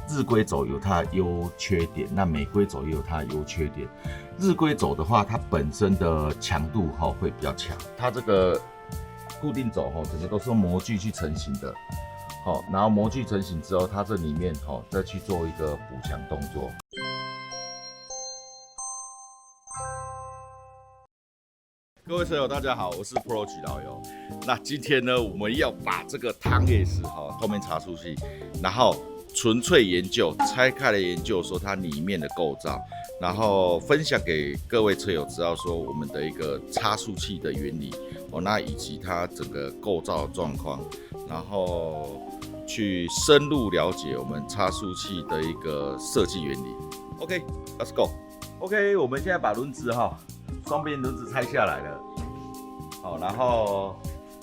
日规轴有它的优缺点，那美规轴也有它的优缺点。日规轴的话，它本身的强度会比较强，它这个固定轴整个都是用模具去成型的，然后模具成型之后，它这里面再去做一个补强动作。各位车友，大家好，我是 Pro 举老友。那今天呢，我们要把这个汤叶石后面插出去，然后纯粹研究，拆开来研究说它里面的构造，然后分享给各位车友知道说我们的一个差速器的原理那以及它整个构造的状况，然后去深入了解我们差速器的一个设计原理。OK，Let's go。OK， 我们现在把轮子双边轮子拆下来了，然后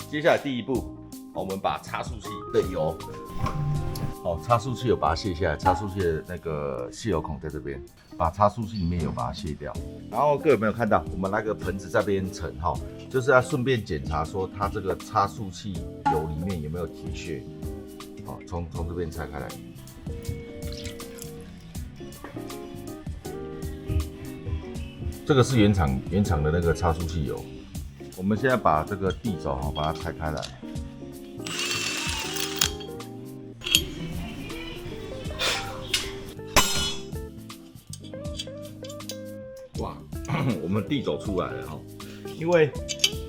接下来第一步，我们把差速器的油，差速器有把它卸下来，差速器的那个泄油孔在这边，把差速器里面有把它卸掉。然后各位有没有看到，我们那个盆子在这边盛就是要顺便检查说它这个差速器油里面有没有铁屑，从这边拆开来。这个是原厂的那个差速器油，我们现在把这个地轴把它拆开来。哇，我们地轴出来了因为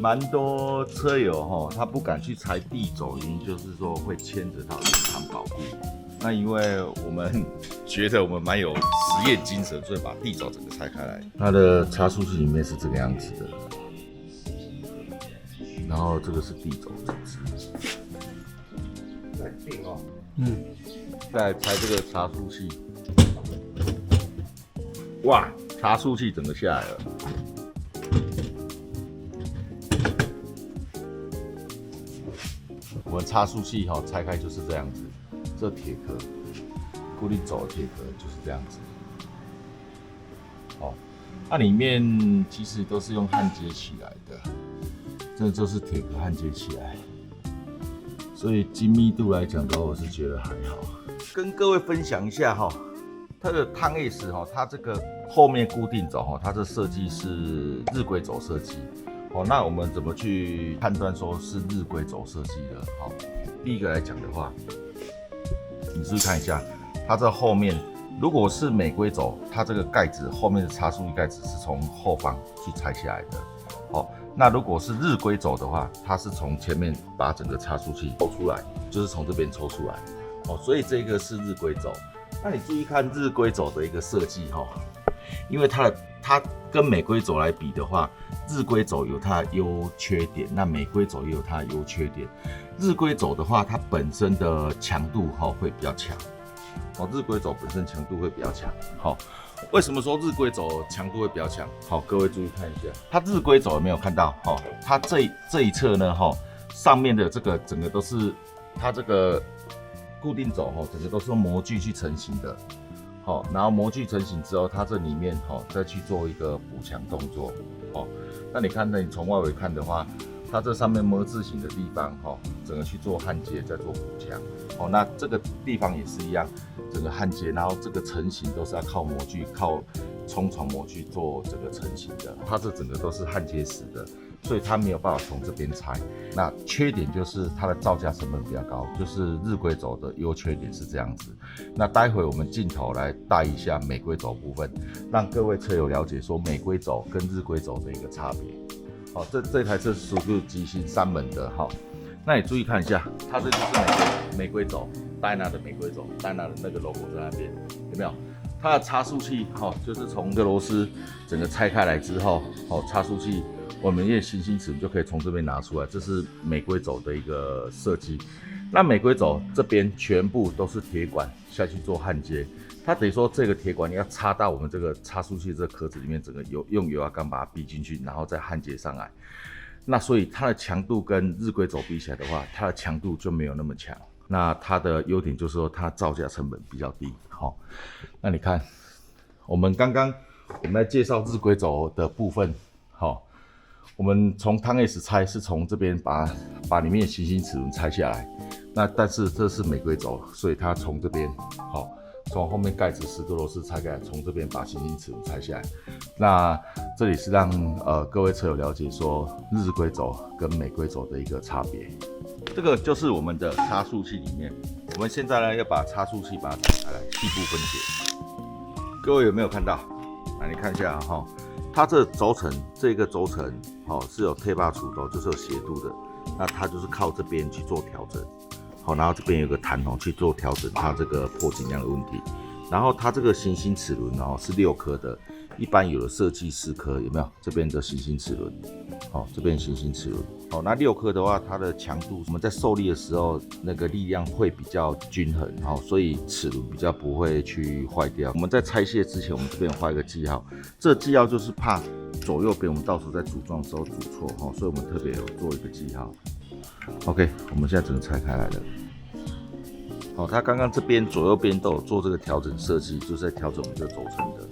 蛮多车友他不敢去拆地轴，原因就是说会牵着它延长保固。那因为我们觉得我们蛮有实验精神，所以把地轴整个拆开来。它的差速器里面是这个样子的，然后这个是地轴组织。再定再来拆这个差速器。哇，差速器整个下来了。我们差速器拆开就是这样子。这铁壳，固定轴的铁壳就是这样子。它里面其实都是用焊接起来的，这就是铁壳焊接起来，所以精密度来讲的话，我是觉得还好。跟各位分享一下它的汤叶石它这个后面固定轴它这设计是日规轴设计。那我们怎么去判断说是日规轴设计的？第一个来讲的话，你注意看一下，它这后面如果是美规轴，它这个盖子后面的差速器盖子是从后方去拆下来的。那如果是日规轴的话，它是从前面把整个差速器抽出来，就是从这边抽出来。所以这个是日规轴。那你注意看日规轴的一个设计因为它跟美规轴来比的话，日规轴有它的优缺点，那美规轴也有它的优缺点。日规轴的话，它本身的强度会比较强。日规轴本身强度会比较强。为什么说日规轴强度会比较强？各位注意看一下，它日规轴有没有看到？它这一侧呢，上面的这个整个都是它这个固定轴整个都是用模具去成型的。然后模具成型之后，它这里面再去做一个补强动作。那你看，你从外围看的话，它这上面么字形的地方整个去做焊接，再做补强。那这个地方也是一样，整个焊接，然后这个成型都是要靠模具、靠冲床模具做这个成型的。它这整个都是焊接式的，所以它没有办法从这边拆。那缺点就是它的造价成本比较高，就是日规轴的优缺点是这样子。那待会我们镜头来带一下美规轴部分，让各位车友了解说美规轴跟日规轴的一个差别。这台车是Suzuki新3门的那你注意看一下，它这就是美规轴，Dyna的美规轴，Dyna的那个 logo 在那边，有没有？它的差速器就是从这个螺丝整个拆开来之后，差速器我们也行星齿就可以从这边拿出来，这是美规轴的一个设计。那美规轴这边全部都是铁管下去做焊接，它等于说这个铁管你要插到我们这个差速器这个壳子里面，整个用油压缸把它逼进去，然后再焊接上来。那所以它的强度跟日规轴比起来的话，它的强度就没有那么强。那它的优点就是说它造价成本比较低。那你看，我们在介绍日规轴的部分，我们从汤 S 拆是从这边把里面的行星齿轮拆下来，那但是这是美规轴，所以它从这边从后面盖子10个螺丝拆开来，从这边把行星齿轮拆下来。那这里是让各位车友了解说日规轴跟美规轴的一个差别。这个就是我们的差速器里面，我们现在呢要把差速器把它拆开来，细部分解。各位有没有看到？来，你看一下哈，它这轴承这个轴承是有贴把杵的，就是有斜度的。那它就是靠这边去做调整，好，然后这边有个弹去做调整它这个破紧量的问题。然后它这个行星齿轮是6颗的，一般有的设计4颗，有没有？这边的行星齿轮，这边行星齿轮，那6颗的话，它的强度，我们在受力的时候，那个力量会比较均衡，所以齿轮比较不会去坏掉。我们在拆卸之前，我们这边有画一个记号，这个记号就是怕左右边我们到时候在组装的时候组错，所以我们特别有做一个记号。OK， 我们现在整个拆开来了。好，它刚刚这边左右边都有做这个调整设计，就是在调整我们这个轴承的。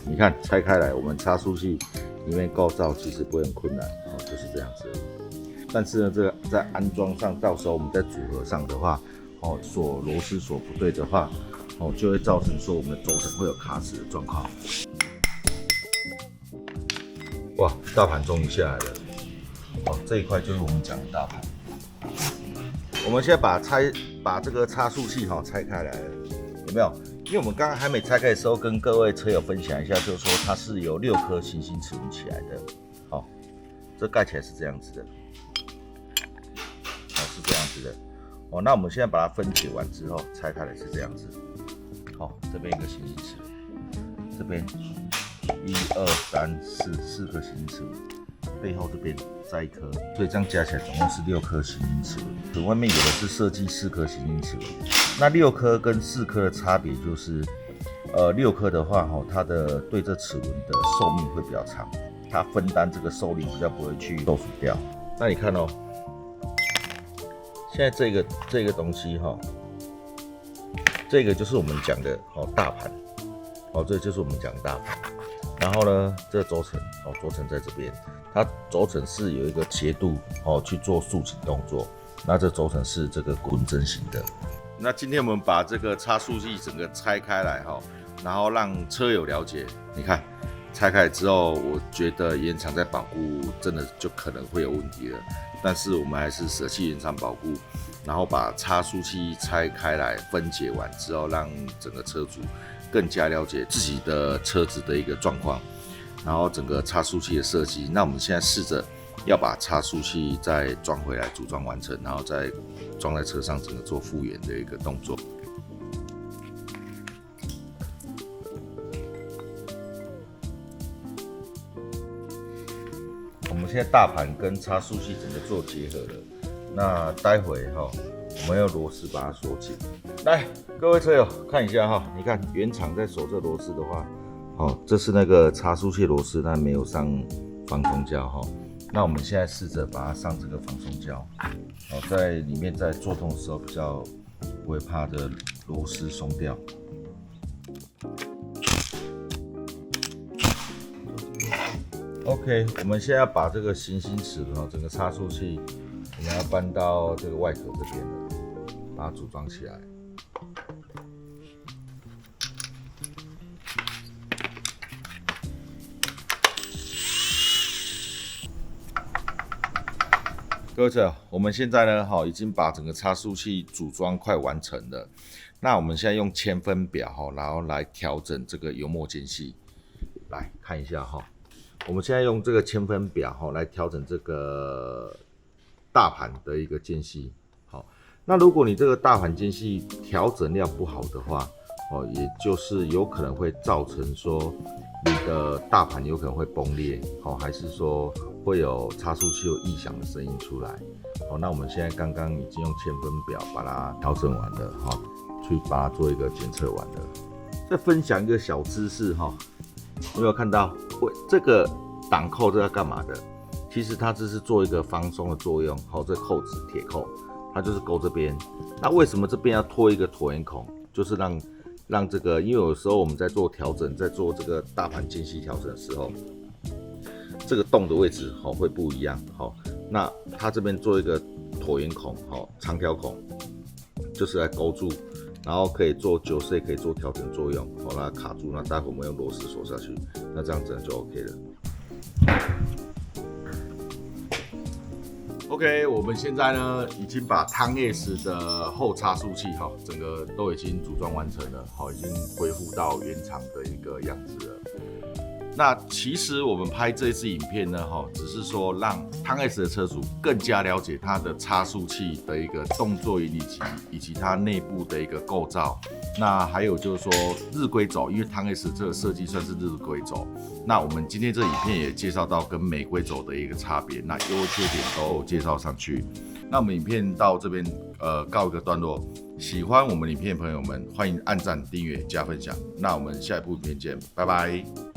你看拆开来，我们差速器里面构造其实不会很困难，就是这样子而已。但是呢，这个在安装上，到时候我们在组合上的话，螺丝锁不对的话，就会造成说我们的轴承会有卡死的状况。哇，大盘终于下来了。这一块就是我们讲的大盘。我们现在把这个差速器拆开来了，有没有？因为我们刚刚还没拆开的时候，跟各位车友分享一下，就是说它是由6颗行星齿轮起来的。这盖起来是这样子的，是这样子的。那我们现在把它分解完之后，拆开来是这样子。这边一个行星齿轮，这边1、2、3、4颗行星齿轮，背后这边再1颗，所以这样加起来总共是6颗行星齿轮。外面有的是设计4颗行星齿轮，那6颗跟4颗的差别就是，6颗的话，它的对这齿轮的寿命会比较长，它分担这个受力比较不会去漏水掉。那你看现在这个东西这个就是我们讲的大盘，这就是我们讲的大盘。然后呢，这个轴承轴承在这边，它轴承是有一个斜度去做竖起动作。那这轴承是这个滚针型的。那今天我们把这个差速器整个拆开来然后让车友了解。你看拆开之后，我觉得原厂在保固真的就可能会有问题了。但是我们还是舍弃原厂保固，然后把差速器拆开来分解完之后，让整个车主更加了解自己的车子的一个状况，然后整个差速器的设计。那我们现在试着要把差速器再装回来，组装完成，然后再装在车上，整个做复原的一个动作。我们现在大盘跟差速器整个做结合了，那待会我们用螺丝把它锁紧。来，各位车友看一下你看原厂在锁这螺丝的话，这是那个差速器螺丝，但没有上防松胶那我们现在试着把它上这个防松胶，在里面在做动的时候比较不会怕的螺丝松掉。OK， 我们现在要把这个行星齿轮整个差速器，我们要搬到这个外壳这边了，把它组装起来。各位车友，我们现在呢，已经把整个差速器组装快完成了。那我们现在用铅分表然后来调整这个油墨间隙。来看一下我们现在用这个铅分表来调整这个大盘的一个间隙。那如果你这个大盘间隙调整料不好的话，也就是有可能会造成说你的大盘有可能会崩裂，还是说会有差速器有异响的声音出来。那我们现在刚刚已经用铅分表把它调整完了，去把它做一个检测完了。再分享一个小知识有没有看到？这个挡扣这要干嘛的？其实它这是做一个防松的作用。这扣子铁扣，它就是勾这边。那为什么这边要拖一个椭圆孔？就是让让这个，因为有时候我们在做调整，在做这个大盘间隙调整的时候，这个洞的位置会不一样。那它这边做一个椭圆孔，长条孔，就是来勾住，然后可以做九色，可以做调整作用，让它卡住。那待会我们用螺丝锁下去，那这样子就 OK 了。OK， 我们现在呢已经把汤 S 的后差速器整个都已经组装完成了，已经恢复到原厂的一个样子了。那其实我们拍这一支影片呢，只是说让汤 S 的车主更加了解它的差速器的一个动作以及它内部的一个构造。那还有就是说日规轴，因为汤 S 这个设计算是日规轴。那我们今天这影片也介绍到跟美规轴的一个差别，那优缺点都介绍上去。那我们影片到这边告一个段落。喜欢我们影片的朋友们，欢迎按赞、订阅、加分享。那我们下一部影片见，拜拜。